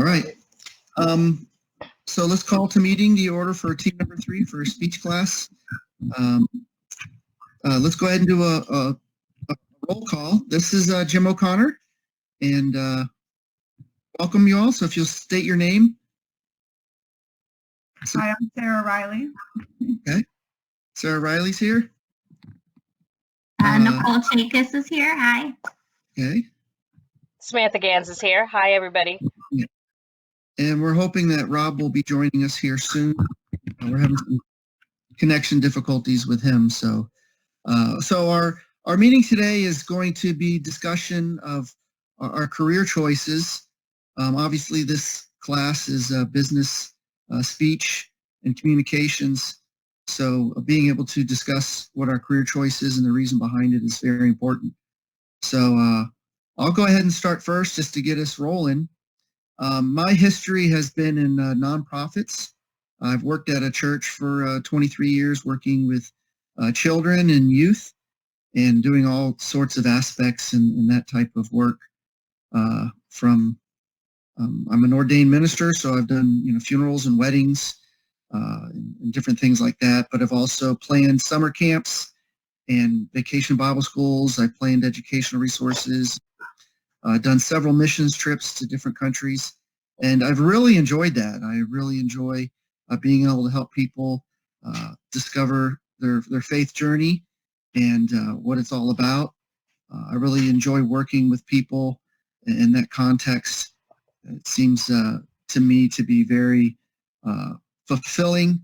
All right. So let's call to meeting the order for team number 3 for speech class. Let's go ahead and do a roll call. This is Jim O'Connor, and welcome you all. So if you'll state your name. Hi, I'm Sarah Riley. Okay. Sarah Riley's here. Nicole Chakis is here. Hi. Okay. Samantha Gans is here. Hi, everybody. Yeah. And we're hoping that Rob will be joining us here soon. We're having some connection difficulties with him. So our meeting today is going to be discussion of our career choices. Obviously, this class is business, speech, and communications. So being able to discuss what our career choice is and the reason behind it is very important. So I'll go ahead and start first just to get us rolling. My history has been in nonprofits. I've worked at a church for 23 years working with children and youth and doing all sorts of aspects and that type of work. I'm an ordained minister, so I've done funerals and weddings and different things like that, but I've also planned summer camps and vacation Bible schools. I planned educational resources, done several missions trips to different countries, and I've really enjoyed that. I really enjoy being able to help people discover their faith journey and what it's all about. I really enjoy working with people in that context. It seems to me to be very fulfilling,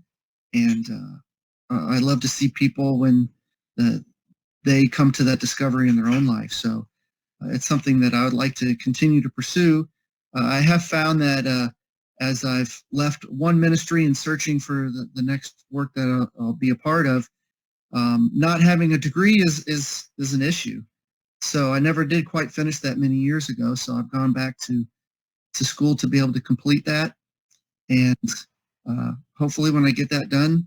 and I love to see people when they come to that discovery in their own life. So it's something that I would like to continue to pursue. I have found that as I've left one ministry and searching for the next work that I'll be a part of, not having a degree is an issue. So I never did quite finish that many years ago. So I've gone back to school to be able to complete that. And hopefully when I get that done,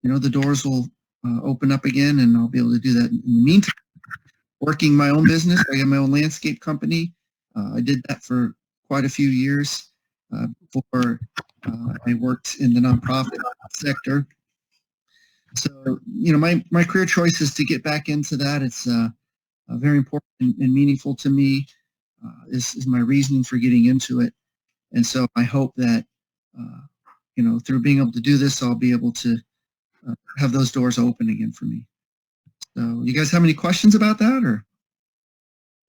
the doors will open up again and I'll be able to do that. In the meantime, working my own business, I got my own landscape company. I did that for quite a few years before I worked in the nonprofit sector. So, my career choice is to get back into that. It's very important and meaningful to me, is my reasoning for getting into it. And so I hope that, through being able to do this, I'll be able to have those doors open again for me. So you guys have any questions about that? Or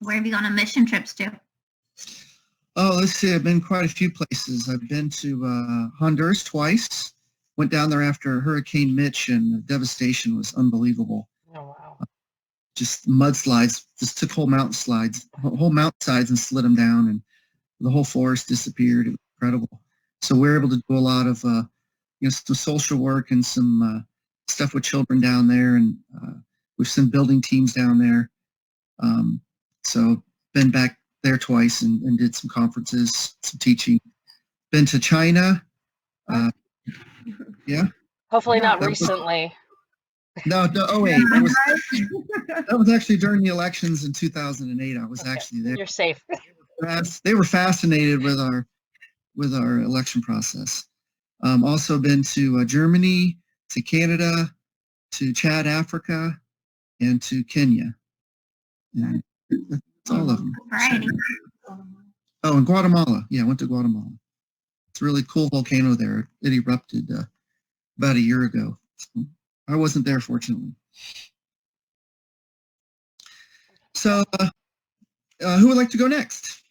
Where have you gone on mission trips to? Oh, let's see. I've been quite a few places. I've been to Honduras twice. Went down there after Hurricane Mitch, and the devastation was unbelievable. Oh, wow. Just mudslides, just took whole mountainsides and slid them down, and the whole forest disappeared. It was incredible. So we were able to do a lot of, some social work and some stuff with children down there, and with some building teams down there. So been back there twice and did some conferences, some teaching. Been to China. Yeah. Hopefully not recently. No. Oh wait, that was actually during the elections in 2008. I was actually there. You're safe. They were fascinated with our election process. Also been to Germany, to Canada, to Chad, Africa, and to Kenya. And that's all of them. Variety. Oh, and Guatemala. Yeah, I went to Guatemala. It's a really cool volcano there. It erupted about a year ago. So I wasn't there, fortunately. So who would like to go next?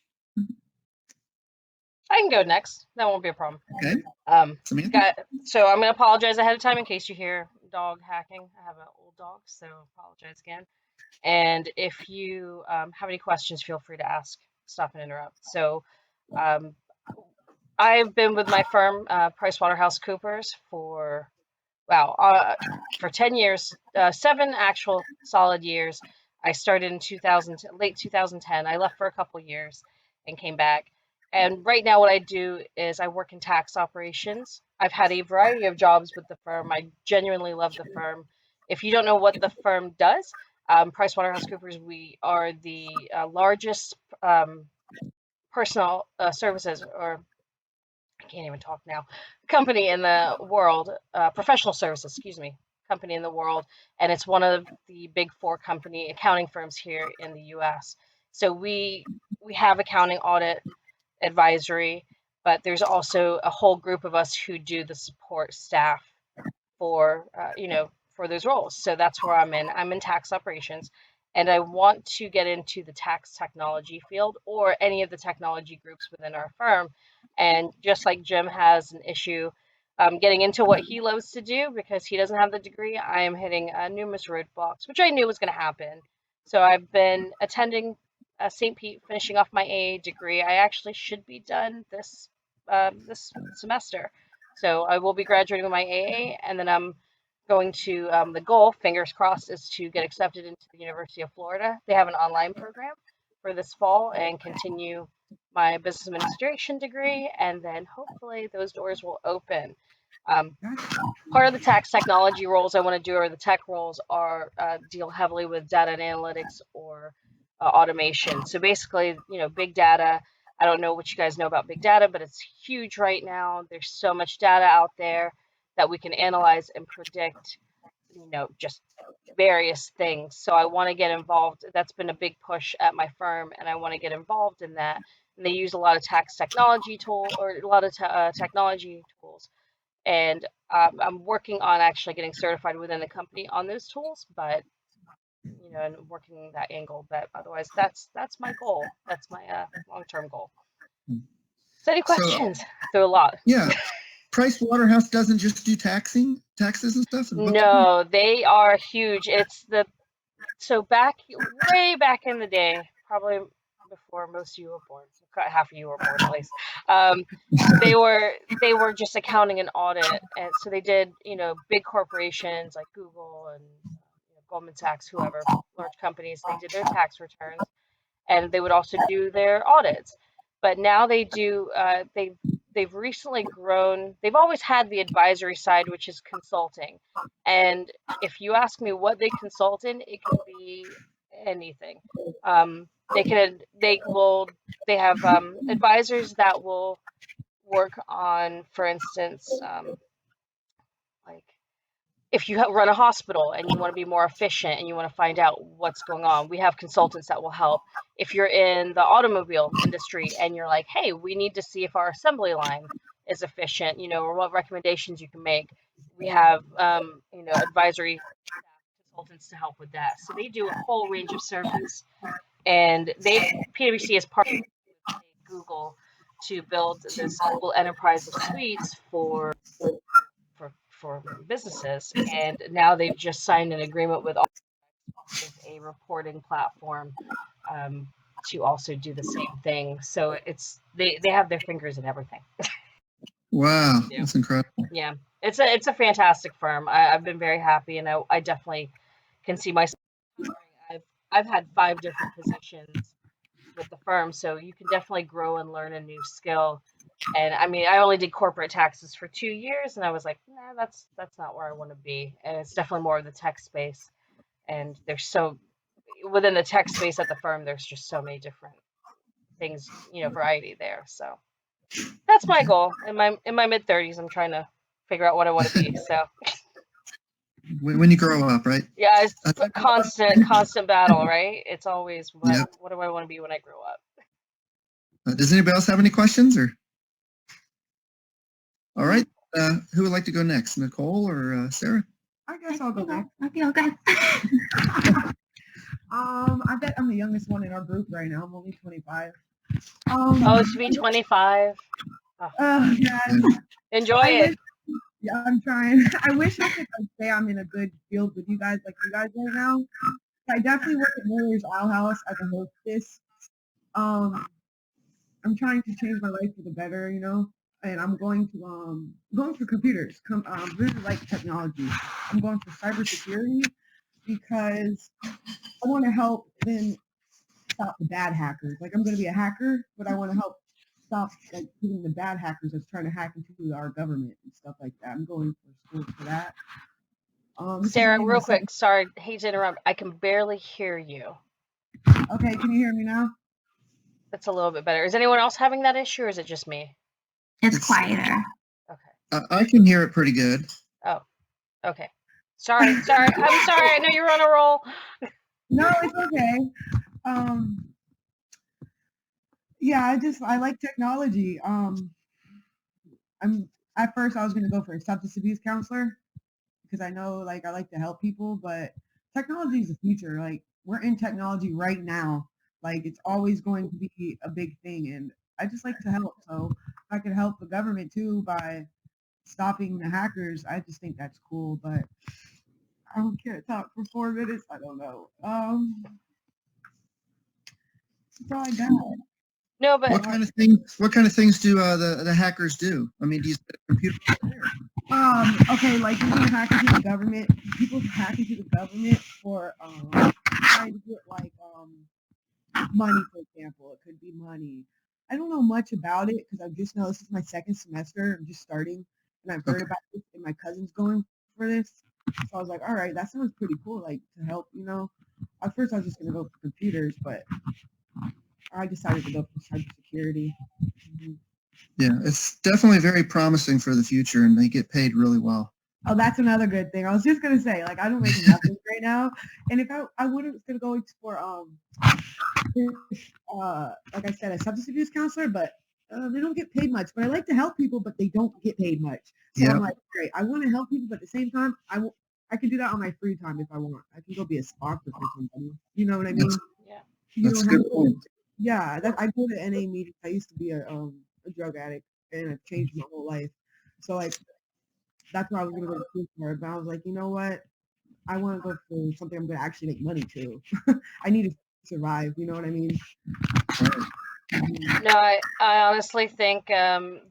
I can go next. That won't be a problem. Okay. Samantha? So I'm going to apologize ahead of time in case you hear dog hacking. I have an old dog, so apologize again. And if you have any questions, feel free to ask, stop and interrupt. So I've been with my firm, PricewaterhouseCoopers, for 10 years, 7 actual solid years. I started in late 2010. I left for a couple years and came back. And right now what I do is I work in tax operations. I've had a variety of jobs with the firm. I genuinely love the firm. If you don't know what the firm does, PricewaterhouseCoopers, we are the largest personal services or can't even talk now, company in the world, professional services, excuse me, company in the world, and it's one of the big four company accounting firms here in the U.S. So we have accounting, audit, advisory, but there's also a whole group of us who do the support staff for for those roles. So that's where I'm in. I'm in tax operations, and I want to get into the tax technology field or any of the technology groups within our firm. And just like Jim has an issue getting into what he loves to do because he doesn't have the degree, I am hitting numerous roadblocks, which I knew was going to happen. So I've been attending St. Pete, finishing off my AA degree. I actually should be done this semester. So I will be graduating with my AA, and then I'm going to the goal, fingers crossed, is to get accepted into the University of Florida. They have an online program for this fall and continue my business administration degree, and then hopefully those doors will open. Part of the tax technology roles I want to do, or the tech roles, are deal heavily with data and analytics or automation. So basically, big data. I don't know what you guys know about big data, but it's huge right now. There's so much data out there that we can analyze and predict, just various things. So I want to get involved. That's been a big push at my firm, and I want to get involved in that. And they use a lot of tax technology technology tools. And I'm working on actually getting certified within the company on those tools, but and working that angle. But otherwise, that's my goal. That's my long-term goal. So any questions? There are a lot. Yeah. Price Waterhouse doesn't just do taxes and stuff? And no, they are huge. It's way back in the day, probably before most of you were born, half of you were born at least. They were just accounting and audit, and so they did big corporations like Google and Goldman Sachs, whoever, large companies. They did their tax returns, and they would also do their audits. But now they do. They've recently grown. They've always had the advisory side, which is consulting. And if you ask me what they consult in, it can be anything. They have advisors that will work on, for instance, like if you run a hospital and you want to be more efficient and you want to find out what's going on, we have consultants that will help. If you're in the automobile industry and you're like, hey, we need to see if our assembly line is efficient, or what recommendations you can make, we have, advisory consultants to help with that. So they do a whole range of service. And PwC is partnered with Google to build this Google Enterprise of Suites for businesses, and now they've just signed an agreement with a reporting platform to also do the same thing. So they have their fingers in everything. Wow, that's incredible. Yeah, it's a fantastic firm. I've been very happy, and I definitely can see myself. I've had 5 different positions with the firm, so you can definitely grow and learn a new skill. And I mean, I only did corporate taxes for 2 years, and I was like, nah, that's not where I want to be. And it's definitely more of the tech space. And within the tech space at the firm, there's just so many different things, variety there. So that's my goal. In my mid-30s, I'm trying to figure out what I want to be. So when you grow up, right? yeah, it's a constant battle, right? It's always what do I want to be when I grow up? Does anybody else have any questions? Or all right, who would like to go next, Nicole or Sarah? I guess I'll go next. Okay, okay. I bet I'm the youngest one in our group right now. I'm only 25. To be 25. Yeah. Enjoy it. Yeah, I'm trying. I wish I could say I'm in a good field with you guys like you guys right now. I definitely work at Miller's Owl House as a hostess. I'm trying to change my life for the better, and I'm going for computers. Really like technology. I'm going for cybersecurity because I want to help them stop the bad hackers. Like I'm going to be a hacker, but I want to help stop hitting the bad hackers that's trying to hack into our government and stuff like that. I'm going for school for that. Sarah, real quick, sorry, hate to interrupt. I can barely hear you. Okay, can you hear me now? That's a little bit better. Is anyone else having that issue, or is it just me? It's It's- quieter. Okay. I can hear it pretty good. Oh, okay. Sorry. I'm sorry. I know you're on a roll. No, it's okay. Yeah, I like technology. At first I was gonna go for a substance abuse counselor because I know like I like to help people, but technology is the future. Like we're in technology right now. Like it's always going to be a big thing, and I just like to help. So if I could help the government too by stopping the hackers, I just think that's cool. But I don't care to talk for 4 minutes. I don't know. That's all I got. No, but What kind of things? What kind of things do the hackers do? I mean, do you set a computer? Okay, like people hack into the government. People hack into the government for trying to get like money, for example. It could be money. I don't know much about it because I just know this is my second semester. I'm just starting, and I've heard about this, and my cousin's going for this. So I was like, all right, that sounds pretty cool. Like to help, you know. At first, I was just gonna go for computers, but I decided to go for cybersecurity. Mhm. Yeah, it's definitely very promising for the future, and they get paid really well. Oh, that's another good thing. I was just gonna say, like, I don't make enough right now, and if I would have gonna go for like I said, a substance abuse counselor, but they don't get paid much. But I like to help people, but they don't get paid much. So Yeah. I'm like, great, I want to help people, but at the same time, I can do that on my free time if I want. I can go be a sponsor for somebody. You know what I mean? yeah. You That's a don't have good to. point. Yeah, I go to NA meetings. I used to be a drug addict, and it changed my whole life. So like that's why I was gonna go to school for it. But I was like, you know what? I want to go for something I'm gonna actually make money to. I need to survive. You know what I mean? No, I honestly think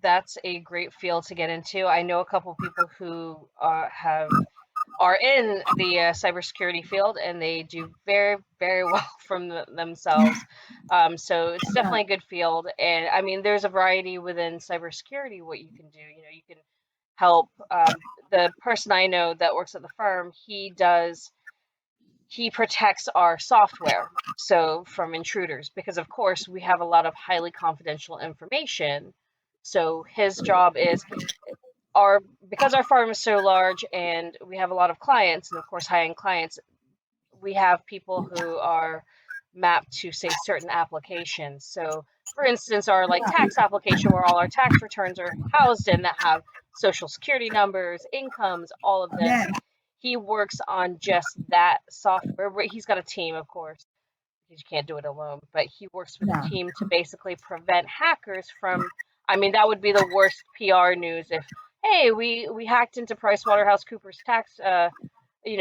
that's a great field to get into. I know a couple people who are in the cybersecurity field, and they do very, very well from themselves. So it's Yeah. definitely a good field. And I mean, there's a variety within cybersecurity what you can do. You know, you can help. The person I know that works at the firm, he protects our software so from intruders, because of course we have a lot of highly confidential information. So his job is our because our firm is so large and we have a lot of clients, and of course high-end clients, we have people who are mapped to say certain applications. So for instance, our like tax application where all our tax returns are housed in that have social security numbers, incomes, all of this. Yeah. He works on just that software. He's got a team, of course, because you can't do it alone, but he works with a Yeah. team to basically prevent hackers from, I mean, that would be the worst PR news if, hey, we hacked into PricewaterhouseCoopers tax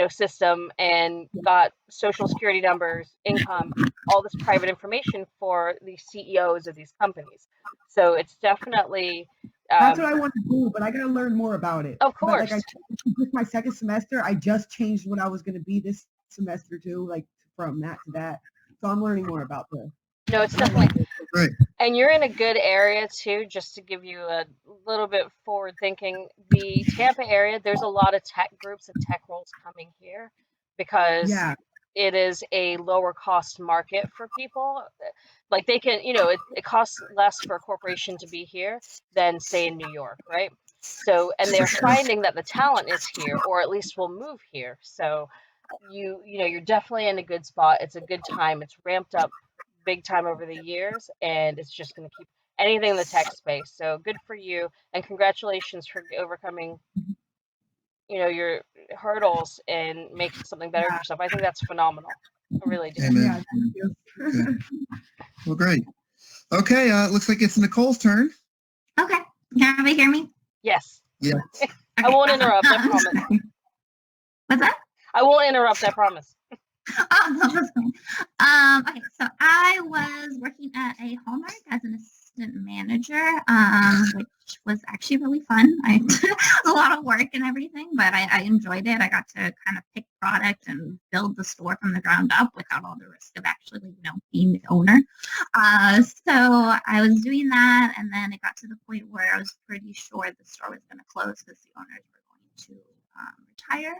system and got social security numbers, income, all this private information for the CEOs of these companies. So it's definitely That's what I want to do, but I gotta learn more about it. of But like course. this my second semester, I just changed what I was gonna be this semester too, like from that to that. So I'm learning more about this. No, it's And I like definitely, it. Right. and you're in a good area too, just to give you a little bit forward thinking. The Tampa area, there's a lot of tech groups and tech roles coming here because Yeah. it is a lower cost market for people. Like they can, it costs less for a corporation to be here than say in New York, right? So, and they're finding that the talent is here, or at least will move here. So you're definitely in a good spot. It's a good time. It's ramped up big time over the years, and it's just going to keep anything in the tech space. So good for you, and congratulations for overcoming, your hurdles and making something better of Yeah. yourself. I think that's phenomenal. I really do. Amen. Yeah. Thank you. Good. Well, great. Okay, looks like it's Nicole's turn. Okay. Can everybody hear me? Yes. Yeah. Okay, I won't awesome. interrupt, I promise. What's that? I won't interrupt, I promise. Oh, no, that's fine. Okay, so I was working at a Hallmark as an assistant manager, which was actually really fun. I a lot of work and everything, but I enjoyed it. I got to kind of pick product and build the store from the ground up without all the risk of actually, being the owner. So I was doing that, and then it got to the point where I was pretty sure the store was going to close because the owners were going to retire.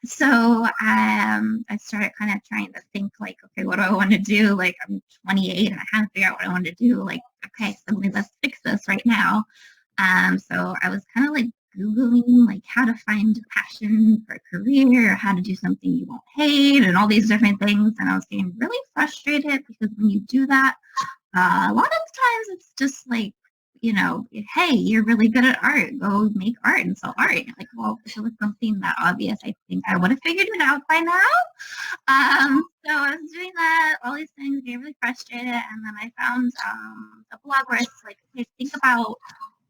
So I started kind of trying to think like, okay, what do I want to do? Like I'm 28 and I have to figure out what I want to do. Like, okay, so let's fix this right now. So I was kind of like Googling like how to find a passion for a career, or how to do something you won't hate, and all these different things. And I was getting really frustrated because when you do that, a lot of times it's just like, hey, you're really good at art. Go make art and sell art. Like, well, if it was something that obvious, I think I would have figured it out by now. So I was doing that, all these things, getting really frustrated. And then I found a blog where it's like, okay, think about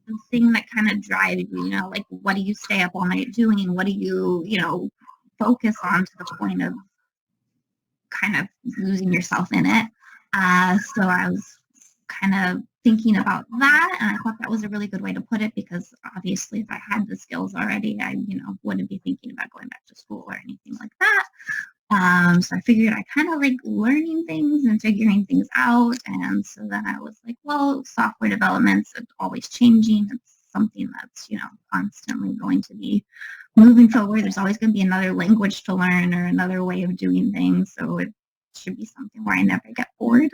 something that kind of drives you, like what do you stay up all night doing? What do you, focus on to the point of kind of losing yourself in it? So I was kind of thinking about that, and I thought that was a really good way to put it, because obviously if I had the skills already, I wouldn't be thinking about going back to school or anything like that. So I figured I kind of like learning things and figuring things out, and so then I was like, well, software development's always changing. It's something that's constantly going to be moving forward. There's always going to be another language to learn or another way of doing things, so it should be something where I never get bored.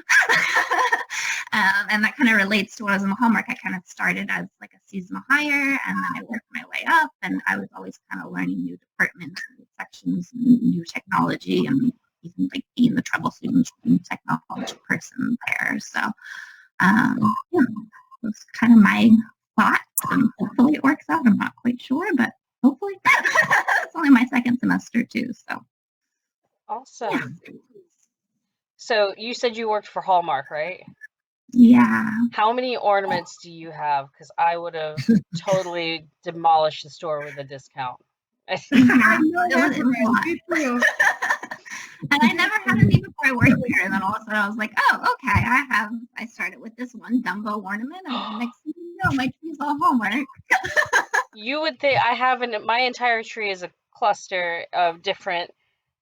And that kind of relates to when I was in the Hallmark. I kind of started as like a seasonal hire, and then I worked my way up, and I was always kind of learning new departments and new sections and new technology, and even like being the troubleshooting technology person there. So that's kind of my thoughts, and hopefully it works out. I'm not quite sure, but hopefully. It's only my second semester too, so. Awesome. So you said you worked for Hallmark, right? Yeah. How many ornaments do you have? Because I would have totally demolished the store with a discount. I know It that's was a lot. right. Me too. And I never had any before I worked here. And then all of a sudden I was like, oh, okay, I started with this one Dumbo ornament, and then next thing you know, my tree's all Hallmark. You would think my entire tree is a cluster of different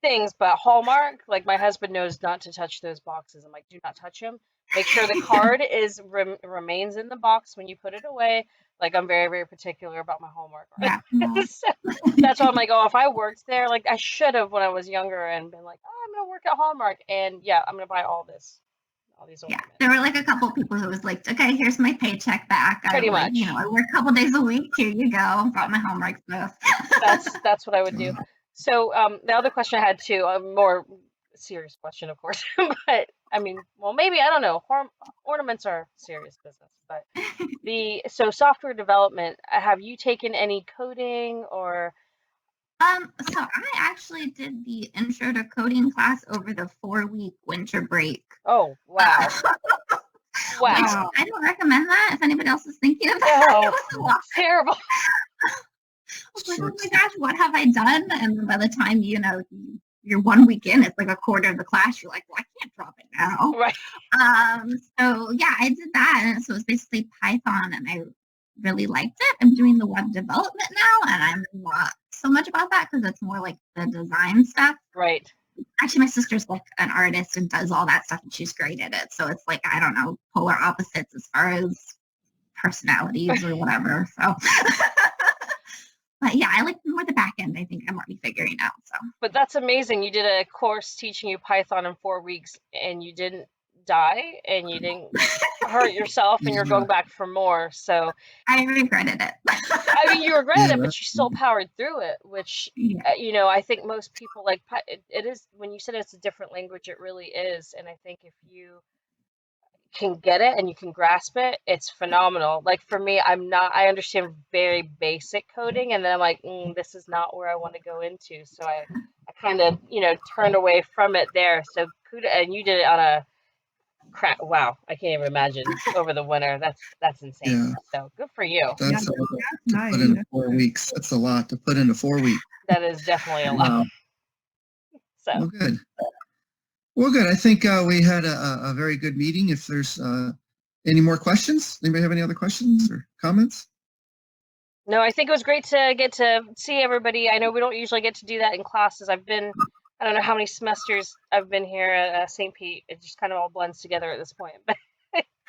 things, but Hallmark, like my husband knows not to touch those boxes. I'm like, do not touch them. Make sure the card remains in the box when you put it away. Like, I'm very, very particular about my Hallmark. Yeah. No. So that's why I'm like, oh, if I worked there, like I should have when I was younger and been like, oh, I'm gonna work at Hallmark, and yeah, I'm gonna buy all these Yeah, ornaments. there were like a couple people who was like, okay, here's my paycheck back. Pretty much. I work a couple days a week. Here you go. Brought my Hallmark stuff. That's what I would do. So the other question I had too, a more serious question, of course, but I mean, well, maybe, I don't know. Ornaments are serious business, but so software development. Have you taken any coding or? So I actually did the intro to coding class over the 4-week winter break. Oh, wow. Wow. Which I don't recommend that if anybody else is thinking of that. No, It was a lot. terrible. I was like, oh my gosh, what have I done? And then by the time, you're 1 week in, it's like a quarter of the class. You're like, well, I can't drop it now. Right. So yeah, I did that. And so it's basically Python, and I really liked it. I'm doing the web development now, and I'm not so much about that because it's more like the design stuff. Right. Actually, my sister's like an artist and does all that stuff, and she's great at it. So it's like, I don't know, polar opposites as far as personalities or whatever. So, but yeah, I like more the back end. I think I'm already figuring out. So, But that's amazing. You did a course teaching you Python in 4 weeks, and you didn't die, and you didn't hurt yourself, and you're going back for more. So I regretted it. I mean, you regretted it, but you still powered through it, which, Yeah. I think most people like it is, when you said it's a different language, it really is. And I think if you can get it and you can grasp it, it's phenomenal. Like for me, I understand very basic coding, and then I'm like, this is not where I want to go into. So I kind of, turned away from it there. So and you did it on a wow, I can't even imagine over the winter. That's insane. Yeah. So good for you. That's a lot to nice. put into 4 weeks. That's a lot to put into 4 weeks. That is definitely a lot. Wow. So Well, good. Well, good. I think we had a very good meeting. If there's any more questions, anybody have any other questions or comments? no, I think it was great to get to see everybody. I know we don't usually get to do that in classes. I don't know how many semesters I've been here at St. Pete. It just kind of all blends together at this point. But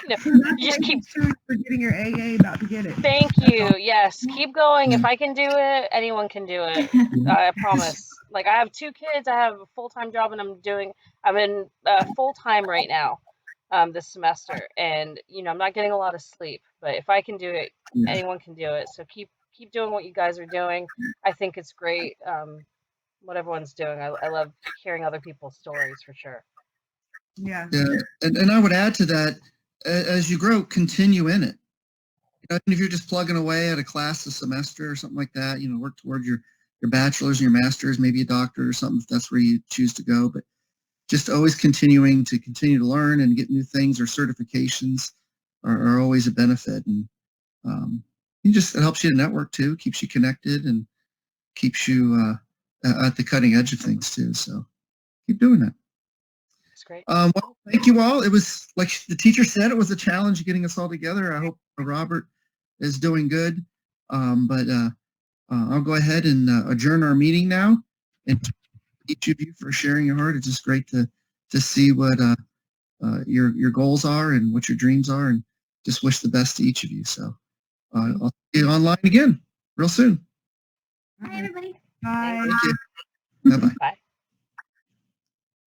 you just keep for getting your AA, about to get it. Thank you. Yes, keep going. If I can do it, anyone can do it. I promise. Like, I have 2 kids. I have a full-time job, and I'm in full-time right now. this semester, and I'm not getting a lot of sleep. But if I can do it, Yeah. anyone can do it. So keep doing what you guys are doing. I think it's great. What everyone's doing. I love hearing other people's stories for sure. Yeah. Yeah, and I would add to that, as you grow, continue in it. Even if you're just plugging away at a class a semester or something like that, work toward your bachelor's and your master's, maybe a doctorate or something if that's where you choose to go. But just always continue to learn and get new things or certifications are always a benefit. And it helps you to network too, keeps you connected and keeps you at the cutting edge of things too. So keep doing that. It's great. Well, thank you all. It was, like the teacher said, it was a challenge getting us all together. I hope Robert is doing good. But I'll go ahead and adjourn our meeting now. And each of you for sharing your heart. It's just great to see what your goals are and what your dreams are, and just wish the best to each of you. So I'll see you online again real soon. Bye, everybody. Bye. Thank you. Bye-bye. Bye.